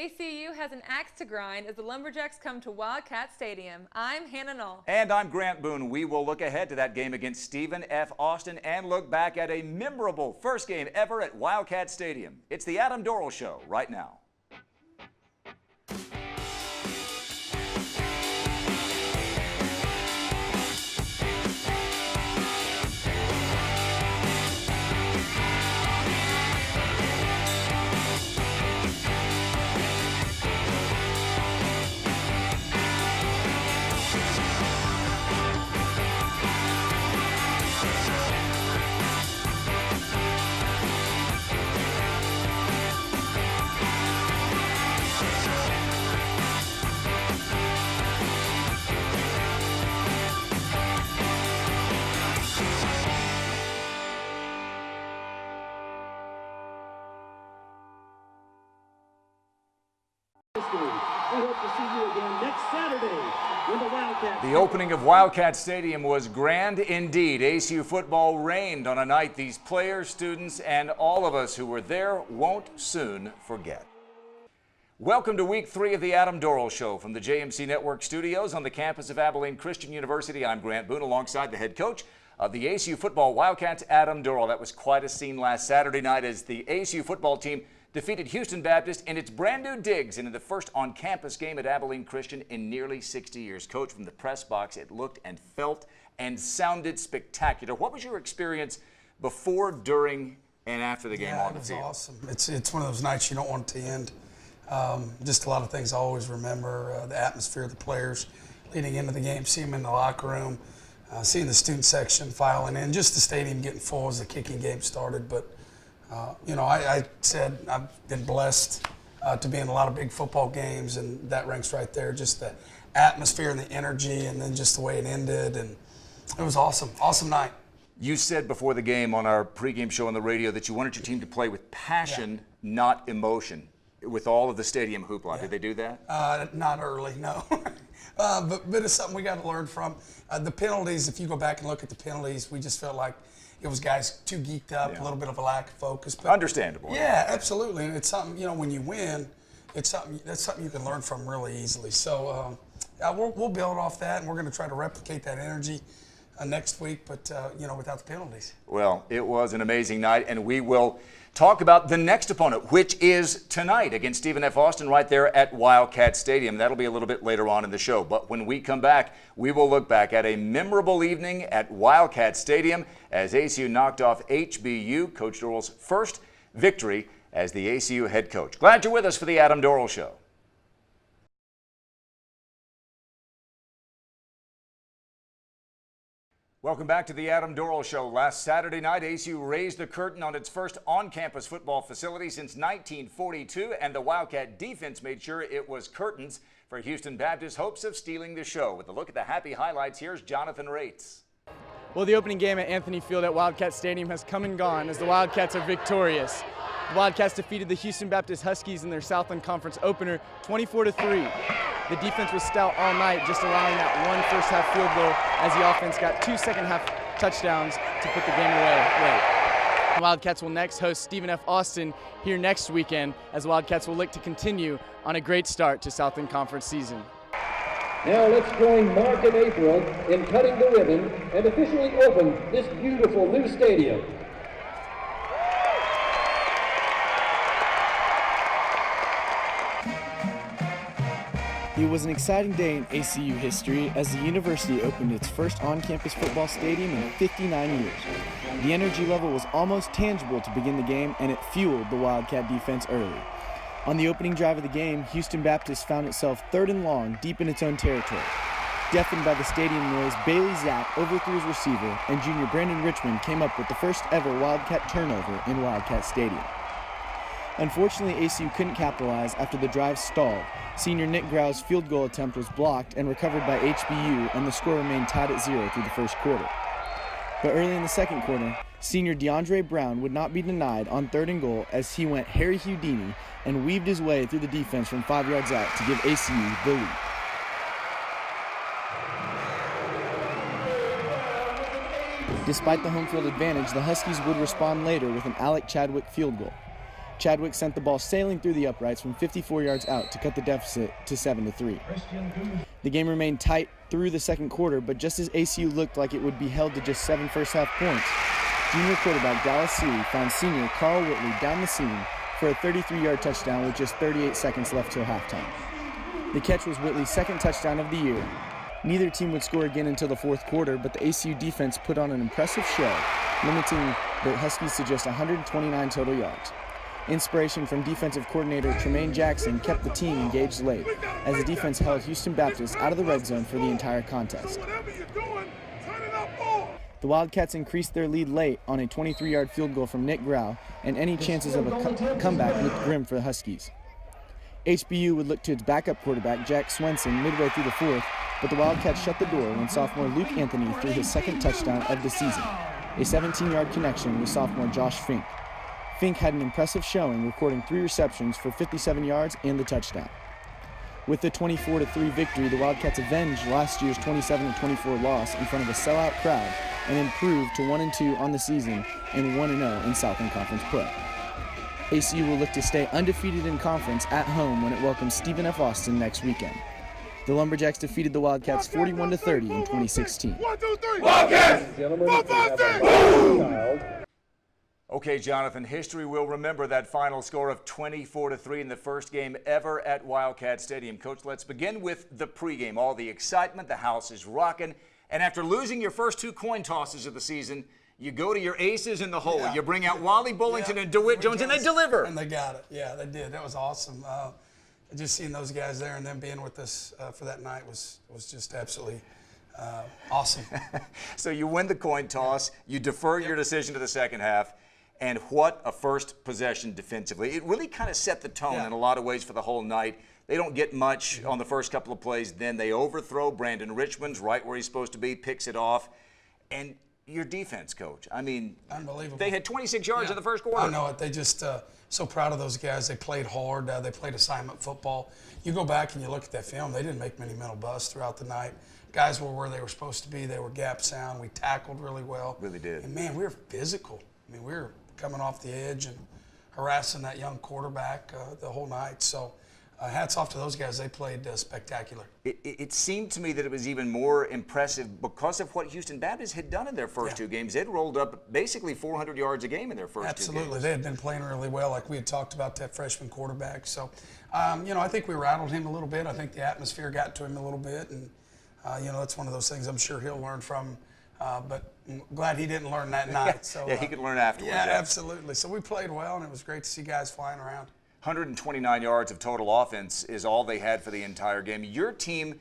ACU has an axe to grind as the Lumberjacks come to Wildcat Stadium. I'm Hannah Knoll. And I'm Grant Boone. We will look ahead to that game against Stephen F. Austin and look back at a memorable first game ever at Wildcat Stadium. It's the Adam Dorrel Show right now. We hope to see you again next Saturday when the Wildcats. The opening of Wildcat Stadium was grand indeed. ACU football reigned on a night these players, students, and all of us who were there won't soon forget. Welcome to week 3 of the Adam Dorrel Show from the JMC Network studios on the campus of Abilene Christian University. I'm Grant Boone alongside the head coach of the ACU football Wildcats, Adam Dorrel. That was quite a scene last Saturday night as the ACU football team defeated Houston Baptist in its brand new digs into the first on-campus game at Abilene Christian in nearly 60 years. Coach, from the press box, it looked and felt and sounded spectacular. What was your experience before, during, and after the game on the field? It was awesome. It's one of those nights you don't want it to end. Just a lot of things I always remember, the atmosphere of the players leading into the game, seeing them in the locker room, seeing the student section filing in, just the stadium getting full as the kicking game started. But you know, I said I've been blessed to be in a lot of big football games, and that ranks right there. Just the atmosphere and the energy, and then just the way it ended, and it was awesome. Awesome night. You said before the game on our pregame show on the radio that you wanted your team to play with passion, not emotion, with all of the stadium hoopla. Yeah. Did they do that? Not early, no. But it's something we got to learn from. The penalties, if you go back and look at the penalties, we just felt like it was guys too geeked up, a little bit of a lack of focus. But understandable. Yeah, absolutely. And it's something, you know, when you win, that's something you can learn from really easily. So we'll build off that, and we're going to try to replicate that energy next week, but, you know, without the penalties. Well, it was an amazing night, and we will talk about the next opponent, which is tonight against Stephen F. Austin right there at Wildcat Stadium. That'll be a little bit later on in the show. But when we come back, we will look back at a memorable evening at Wildcat Stadium as ACU knocked off HBU, Coach Dorrel's first victory as the ACU head coach. Glad you're with us for the Adam Dorrel Show. Welcome back to the Adam Dorrel Show. Last Saturday night, ACU raised the curtain on its first on-campus football facility since 1942, and the Wildcat defense made sure it was curtains for Houston Baptist's hopes of stealing the show. With a look at the happy highlights, here's Jonathan Rates. Well, the opening game at Anthony Field at Wildcat Stadium has come and gone as the Wildcats are victorious. The Wildcats defeated the Houston Baptist Huskies in their Southland Conference opener 24-3. The defense was stout all night, just allowing that one first-half field goal as the offense got 2 second-half touchdowns to put the game away late. The Wildcats will next host Stephen F. Austin here next weekend as the Wildcats will look to continue on a great start to Southland Conference season. Now let's join Mark and April in cutting the ribbon and officially open this beautiful new stadium. It was an exciting day in ACU history as the university opened its first on-campus football stadium in 59 years. The energy level was almost tangible to begin the game, and it fueled the Wildcat defense early. On the opening drive of the game, Houston Baptist found itself 3rd and long deep in its own territory. Deafened by the stadium noise, Bailey Zack overthrew his receiver, and junior Brandon Richmond came up with the first ever Wildcat turnover in Wildcat Stadium. Unfortunately, ACU couldn't capitalize after the drive stalled. Senior Nick Grau's field goal attempt was blocked and recovered by HBU, and the score remained tied at 0 through the first quarter. But early in the second quarter, senior DeAndre Brown would not be denied on 3rd and goal as he went Harry Houdini and weaved his way through the defense from 5 yards out to give ACU the lead. Despite the home field advantage, the Huskies would respond later with an Alec Chadwick field goal. Chadwick sent the ball sailing through the uprights from 54 yards out to cut the deficit to 7-3. The game remained tight through the second quarter, but just as ACU looked like it would be held to just 7 first-half points, junior quarterback Dallas Seeley found senior Carl Whitley down the seam for a 33-yard touchdown with just 38 seconds left till halftime. The catch was Whitley's second touchdown of the year. Neither team would score again until the fourth quarter, but the ACU defense put on an impressive show, limiting the Huskies to just 129 total yards. Inspiration from defensive coordinator Tremaine Jackson kept the team engaged late, as the defense held Houston Baptist out of the red zone for the entire contest. The Wildcats increased their lead late on a 23-yard field goal from Nick Grau, and any chances of a comeback looked grim for the Huskies. HBU would look to its backup quarterback, Jack Swenson, midway through the fourth, but the Wildcats shut the door when sophomore Luke Anthony threw his second touchdown of the season, a 17-yard connection with sophomore Josh Fink. Fink had an impressive showing, recording 3 receptions for 57 yards and the touchdown. With the 24-3 victory, the Wildcats avenged last year's 27-24 loss in front of a sellout crowd and improved to 1-2 on the season and 1-0 in Southern Conference play. ACU will look to stay undefeated in conference at home when it welcomes Stephen F. Austin next weekend. The Lumberjacks defeated the Wildcats 41-30 in 2016. 1, 2, 3. Wildcats! 4, 5, 6. Okay, Jonathan, history will remember that final score of 24-3 in the first game ever at Wildcat Stadium. Coach, let's begin with the pregame. All the excitement, the house is rocking, and after losing your first 2 coin tosses of the season, you go to your aces in the hole. Yeah. You bring out Wally Bullington and DeWitt Jones, and they deliver. And they got it. Yeah, they did. That was awesome. Just seeing those guys there and them being with us for that night was just absolutely awesome. So you win the coin toss. You defer your decision to the second half. And what a first possession defensively. It really kind of set the tone in a lot of ways for the whole night. They don't get much on the first couple of plays. Then they overthrow. Brandon Richmond's right where he's supposed to be, picks it off. And your defense, Coach. I mean, unbelievable. They had 26 yards in the first quarter. I know it. They just so proud of those guys. They played hard. They played assignment football. You go back and you look at that film, they didn't make many mental busts throughout the night. Guys were where they were supposed to be. They were gap sound. We tackled really well. Really did. And, man, we were physical. I mean, we were coming off the edge and harassing that young quarterback the whole night. So hats off to those guys. They played spectacular. It seemed to me that it was even more impressive because of what Houston Baptist had done in their first 2 games. They'd rolled up basically 400 yards a game in their first 2 games. Absolutely. They had been playing really well, like we had talked about that freshman quarterback. So, I think we rattled him a little bit. I think the atmosphere got to him a little bit. And, that's one of those things I'm sure he'll learn from. But I'm glad he didn't learn that night. So, he could learn afterwards. Yeah, absolutely. So we played well, and it was great to see guys flying around. 129 yards of total offense is all they had for the entire game. Your team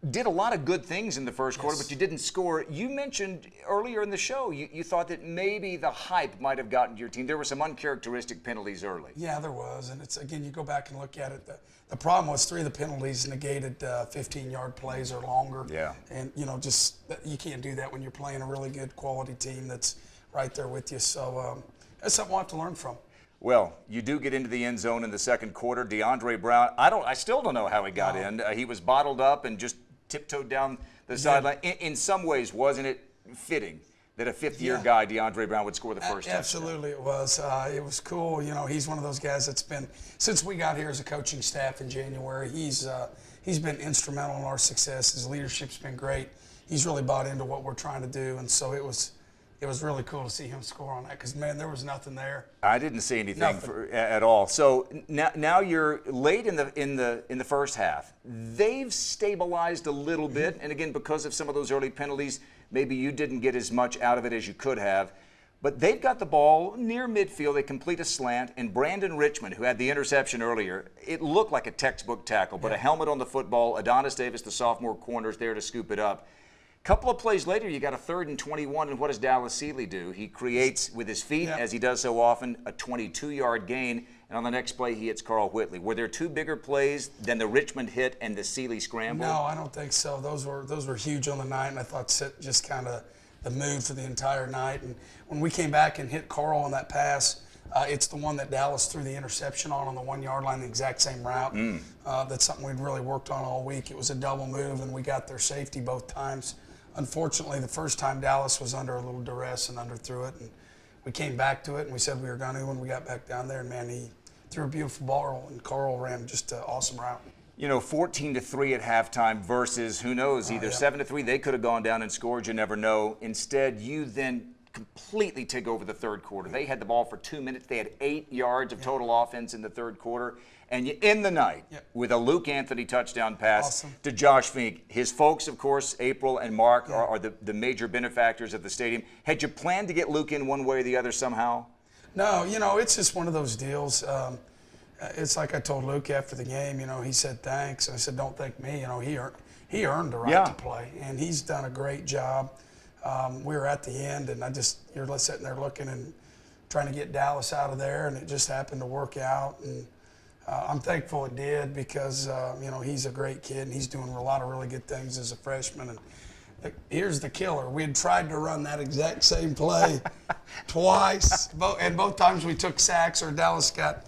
did a lot of good things in the first quarter, but you didn't score. You mentioned earlier in the show you thought that maybe the hype might have gotten to your team. There were some uncharacteristic penalties early. Yeah, there was. And it's again, you go back and look at it. The problem was 3 of the penalties negated 15-yard plays or longer. Yeah. And, just you can't do that when you're playing a really good quality team that's right there with you. So that's something we'll have to learn from. Well, you do get into the end zone in the second quarter. DeAndre Brown, I still don't know how he got in. He was bottled up and just tiptoed down the sideline. In some ways, wasn't it fitting that a fifth-year guy, DeAndre Brown, would score the first touchdown? Absolutely, it was. It was cool. He's one of those guys that's been, since we got here as a coaching staff in January, he's been instrumental in our success. His leadership's been great. He's really bought into what we're trying to do, and so it was really cool to see him score on that because, man, there was nothing there. I didn't see anything at all. So now you're late in the first half. They've stabilized a little bit, and again, because of some of those early penalties, maybe you didn't get as much out of it as you could have. But they've got the ball near midfield. They complete a slant, and Brandon Richmond, who had the interception earlier, it looked like a textbook tackle, but a helmet on the football. Adonis Davis, the sophomore corner, is there to scoop it up. Couple of plays later, you got a 3rd and 21, and what does Dallas Seeley do? He creates with his feet, as he does so often, a 22-yard gain, and on the next play, he hits Carl Whitley. Were there 2 bigger plays than the Richmond hit and the Seeley scramble? No, I don't think so. Those were huge on the night, and I thought set just kind of the mood for the entire night. And when we came back and hit Carl on that pass, it's the one that Dallas threw the interception on the 1-yard line, the exact same route. That's something we'd really worked on all week. It was a double move, and we got their safety both times. Unfortunately, the first time Dallas was under a little duress and underthrew it, and we came back to it, and we said we were going to when we got back down there. And man, he threw a beautiful ball, and Carl ran just an awesome route. You know, 14-3 at halftime versus, who knows, either 7-3. They could have gone down and scored. You never know. Instead, you then completely take over the third quarter. They had the ball for 2 minutes. They had 8 yards of total offense in the third quarter. And you end the night with a Luke Anthony touchdown pass to Josh Fink. His folks, of course, April and Mark, are the major benefactors at the stadium. Had you planned to get Luke in one way or the other somehow? No, you know, it's just one of those deals. It's like I told Luke after the game, you know, he said thanks. I said, don't thank me. You know, he earned the right to play, and he's done a great job. We were at the end, and you're sitting there looking and trying to get Dallas out of there, and it just happened to work out. And I'm thankful it did because, you know, he's a great kid, and he's doing a lot of really good things as a freshman. And here's the killer. We had tried to run that exact same play twice, and both times we took sacks or Dallas got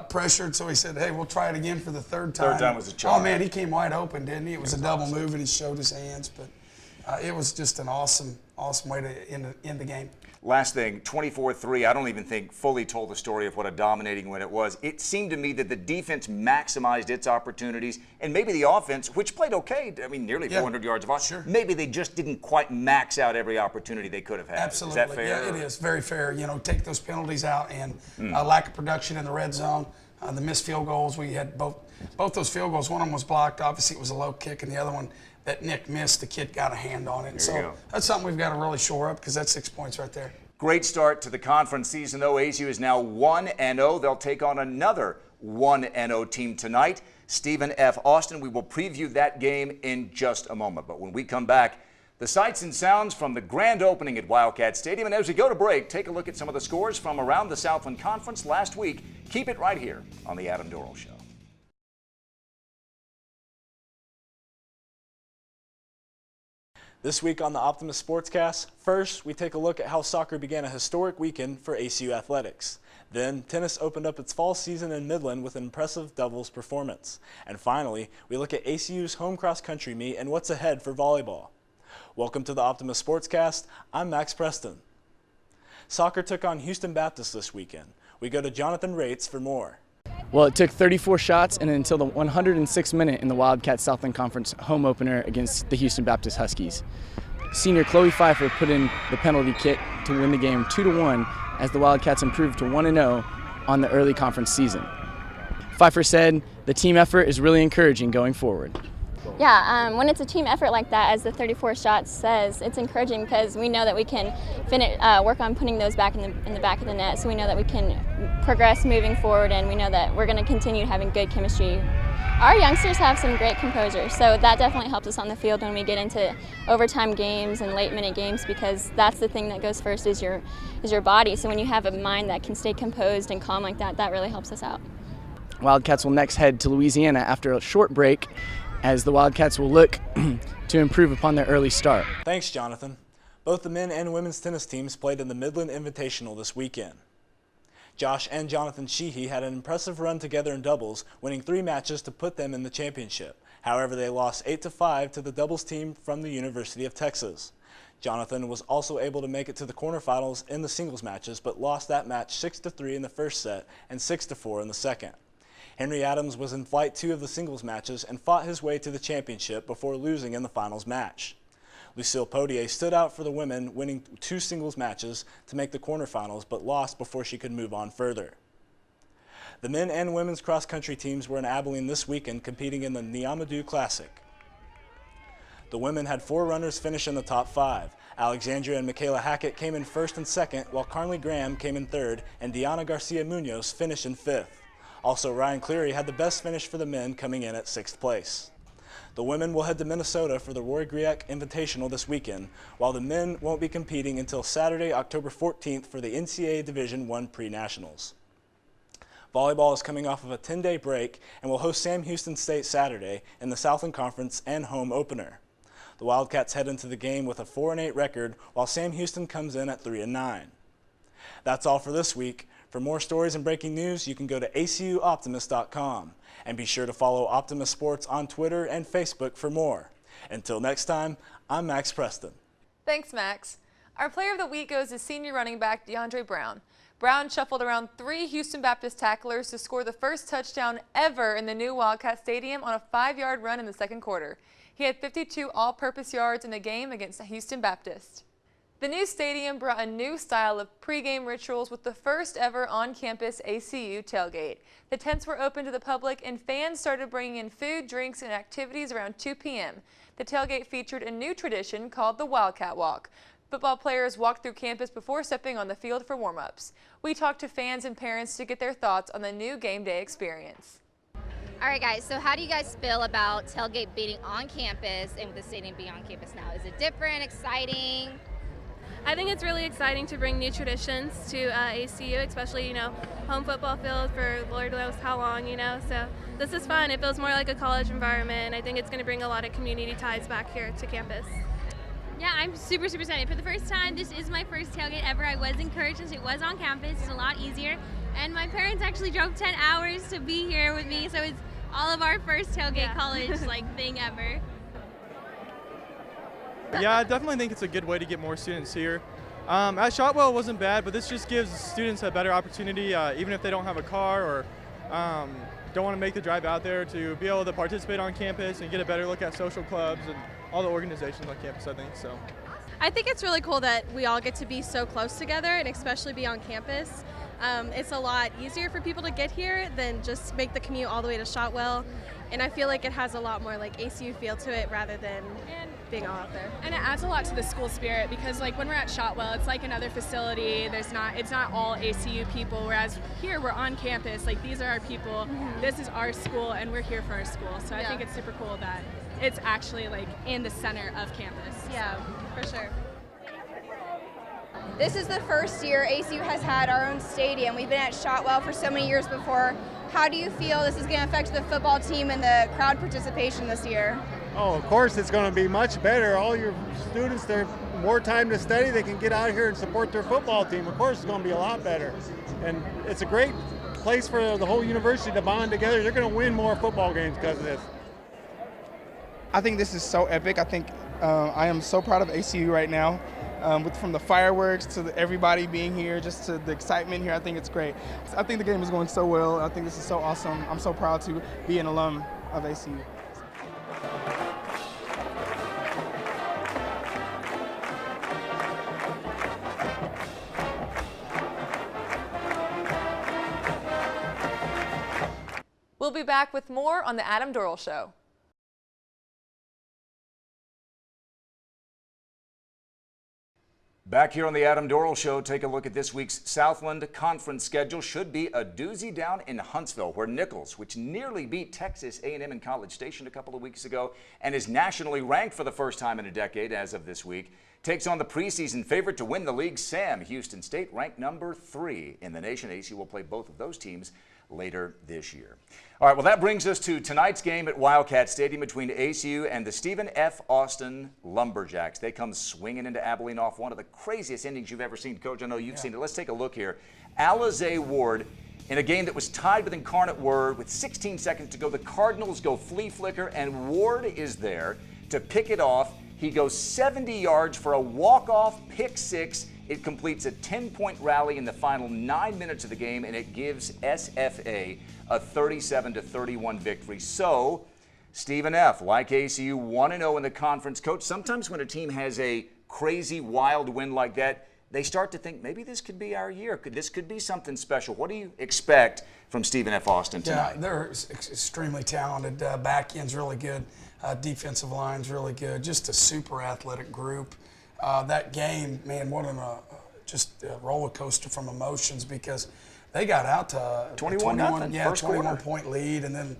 pressured, so he said, hey, we'll try it again for the third time. Third time was a charm. Oh, man, he came wide open, didn't he? It was a double move, and he showed his hands. But it was just an awesome way to end the game. Last thing, 24-3, I don't even think fully told the story of what a dominating win it was. It seemed to me that the defense maximized its opportunities, and maybe the offense, which played okay, I mean, nearly 400 yards of offense, maybe they just didn't quite max out every opportunity they could have had. Absolutely. Is that fair? Yeah, it is. Very fair. You know, take those penalties out and lack of production in the red zone. The missed field goals, we had both those field goals. One of them was blocked. Obviously, it was a low kick, and the other one that Nick missed, the kid got a hand on it. So that's something we've got to really shore up because that's 6 points right there. Great start to the conference season, though. ASU is now 1-0. They'll take on another 1-0 team tonight, Stephen F. Austin. We will preview that game in just a moment. But when we come back, the sights and sounds from the grand opening at Wildcat Stadium. And as we go to break, take a look at some of the scores from around the Southland Conference last week. Keep it right here on The Adam Dorrel Show. This week on the Optimist Sportscast, first we take a look at how soccer began a historic weekend for ACU athletics. Then tennis opened up its fall season in Midland with an impressive doubles performance. And finally, we look at ACU's home cross country meet and what's ahead for volleyball. Welcome to the Optimist Sportscast. I'm Max Preston. Soccer took on Houston Baptist this weekend. We go to Jonathan Rates for more. Well, it took 34 shots and until the 106th minute in the Wildcat Southland Conference home opener against the Houston Baptist Huskies. Senior Chloe Pfeiffer put in the penalty kick to win the game 2-1 as the Wildcats improved to 1-0 on the early conference season. Pfeiffer said the team effort is really encouraging going forward. Yeah, when it's a team effort like that, as the 34 shots says, it's encouraging because we know that we can work on putting those back in the back of the net, so we know that we can progress moving forward, and we know that we're going to continue having good chemistry. Our youngsters have some great composure, so that definitely helps us on the field when we get into overtime games and late minute games, because that's the thing that goes first is your body. So when you have a mind that can stay composed and calm like that, that really helps us out. Wildcats will next head to Louisiana after a short break, as the Wildcats will look to improve upon their early start. Thanks, Jonathan. Both the men and women's tennis teams played in the Midland Invitational this weekend. Josh and Jonathan Sheehy had an impressive run together in doubles, winning 3 matches to put them in the championship. However, they lost 8-5 to the doubles team from the University of Texas. Jonathan was also able to make it to the quarterfinals in the singles matches, but lost that match 6-3 in the first set and 6-4 in the second. Henry Adams was in flight 2 of the singles matches and fought his way to the championship before losing in the finals match. Lucille Podier stood out for the women, winning 2 singles matches to make the quarterfinals, but lost before she could move on further. The men and women's cross-country teams were in Abilene this weekend competing in the Niamadou Classic. The women had 4 runners finish in the top 5. Alexandria and Michaela Hackett came in first and second, while Carnley Graham came in third, and Diana Garcia Munoz finished in 5th. Also, Ryan Cleary had the best finish for the men, coming in at 6th place. The women will head to Minnesota for the Roy Griak Invitational this weekend, while the men won't be competing until Saturday, October 14th for the NCAA Division I Pre-Nationals. Volleyball is coming off of a 10-day break and will host Sam Houston State Saturday in the Southland Conference and home opener. The Wildcats head into the game with a 4-8 record, while Sam Houston comes in at 3-9. That's all for this week. For more stories and breaking news, you can go to acuoptimist.com. And be sure to follow Optimist Sports on Twitter and Facebook for more. Until next time, I'm Max Preston. Thanks, Max. Our player of the week goes to senior running back DeAndre Brown. Brown shuffled around 3 Houston Baptist tacklers to score the first touchdown ever in the new Wildcat Stadium on a 5-yard run in the second quarter. He had 52 all-purpose yards in the game against Houston Baptist. The new stadium brought a new style of pregame rituals with the first ever on-campus ACU tailgate. The tents were open to the public and fans started bringing in food, drinks, and activities around 2 p.m. The tailgate featured a new tradition called the Wildcat Walk. Football players walked through campus before stepping on the field for warm-ups. We talked to fans and parents to get their thoughts on the new game day experience. All right, guys, so how do you guys feel about tailgate being on campus and with the stadium being on campus now? Is it different, exciting? I think it's really exciting to bring new traditions to ACU, especially, home football field for Lord knows how long, So this is fun. It feels more like a college environment, and I think it's going to bring a lot of community ties back here to campus. Yeah, I'm super excited. For the first time, this is my first tailgate ever. I was encouraged since it was on campus. It's a lot easier. And my parents actually drove 10 hours to be here with me, so it's all of our first tailgate college thing ever. Yeah, I definitely think it's a good way to get more students here. At Shotwell it wasn't bad, but this just gives students a better opportunity, even if they don't have a car or don't want to make the drive out there, to be able to participate on campus and get a better look at social clubs and all the organizations on campus, I think. So, I think it's really cool that we all get to be so close together and especially be on campus. It's a lot easier for people to get here than just make the commute all the way to Shotwell, and I feel like it has a lot more ACU feel to it rather than being all out there. And it adds a lot to the school spirit because when we're at Shotwell, it's like another facility. It's not all ACU people, whereas here we're on campus. These are our people. This is our school, and we're here for our school. So I think it's super cool that it's actually in the center of campus. Yeah, for sure. This is the first year ACU has had our own stadium. We've been at Shotwell for so many years before. How do you feel this is going to affect the football team and the crowd participation this year? Oh, of course it's going to be much better. All your students, they have more time to study. They can get out here and support their football team. Of course it's going to be a lot better. And it's a great place for the whole university to bond together. They're going to win more football games because of this. I think this is so epic. I think I am so proud of ACU right now. From the fireworks to everybody being here, just to the excitement here, I think it's great. I think the game is going so well. I think this is so awesome. I'm so proud to be an alum of ACU. We'll be back with more on the Adam Dorrel Show. Back here on the Adam Dorrel Show, take a look at this week's Southland Conference schedule. Should be a doozy down in Huntsville, where Nichols, which nearly beat Texas A&M in College Station a couple of weeks ago and is nationally ranked for the first time in a decade as of this week, takes on the preseason favorite to win the league, Sam Houston State, ranked number 3 in the nation. ACU will play both of those teams later this year. All right, well, that brings us to tonight's game at Wildcat Stadium between ACU and the Stephen F. Austin Lumberjacks. They come swinging into Abilene off one of the craziest endings you've ever seen. Coach, I know you've seen it. Let's take a look here. Alizé Ward, in a game that was tied with Incarnate Word with 16 seconds to go, the Cardinals go flea flicker, and Ward is there to pick it off. He goes 70 yards for a walk-off pick 6. It completes a 10-point rally in the final 9 minutes of the game, and it gives SFA a 37-31 victory. So, Stephen F., like ACU, 1-0 in the conference. Coach, sometimes when a team has a crazy, wild win like that, they start to think maybe this could be our year. This could be something special. What do you expect from Stephen F. Austin tonight? Yeah, they're extremely talented. Back end's really good. Defensive line's really good. Just a super athletic group. That game, man, what just a roller coaster from emotions, because they got out to 21-0, yeah, first 21-point lead, and then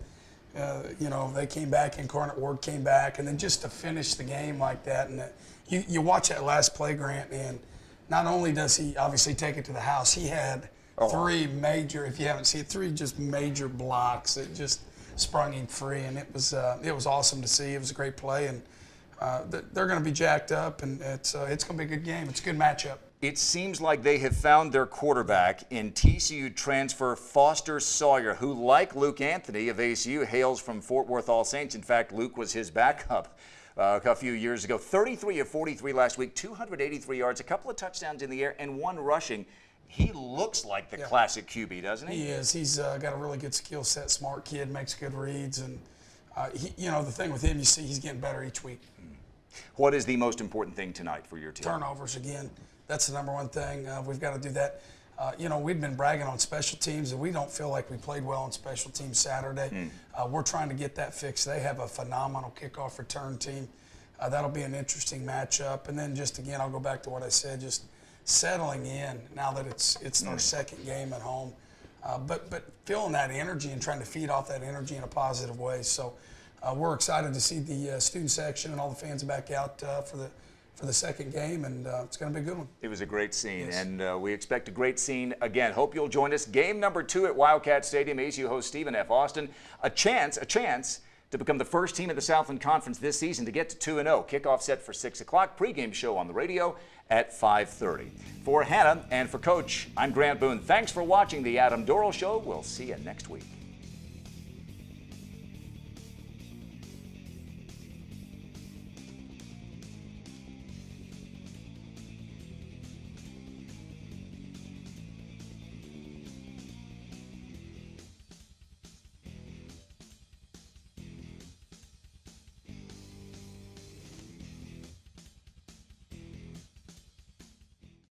they came back. Incarnate Word came back, and then just to finish the game like that, and you watch that last play, Grant, and not only does he obviously take it to the house, he had 3 major, if you haven't seen it, 3 just major blocks that just sprung him free, and it was awesome to see. It was a great play, and they're going to be jacked up, and it's going to be a good game. It's a good matchup. It seems like they have found their quarterback in TCU transfer Foster Sawyer, who, like Luke Anthony of ACU, hails from Fort Worth All Saints. In fact, Luke was his backup a few years ago. 33 of 43 last week, 283 yards, a couple of touchdowns in the air, and one rushing. He looks like the classic QB, doesn't he? He is. He's got a really good skill set, smart kid, makes good reads, and the thing with him, you see, he's getting better each week. What is the most important thing tonight for your team? Turnovers again. That's the number one thing. We've got to do that. We've been bragging on special teams, and we don't feel like we played well on special teams Saturday. We're trying to get that fixed. They have a phenomenal kickoff return team. That'll be an interesting matchup. And then just again, I'll go back to what I said, just settling in now that it's our second game at home. But feeling that energy and trying to feed off that energy in a positive way. So we're excited to see the student section and all the fans back out for the second game, and it's going to be a good one. It was a great scene, Yes. and we expect a great scene again. Hope you'll join us. Game number 2 at Wildcat Stadium. ASU host Stephen F. Austin. A chance to become the first team in the Southland Conference this season to get to 2-0. Kickoff set for 6 o'clock. Pregame show on the radio at 5:30. For Hannah and for Coach, I'm Grant Boone. Thanks for watching the Adam Dorrel Show. We'll see you next week.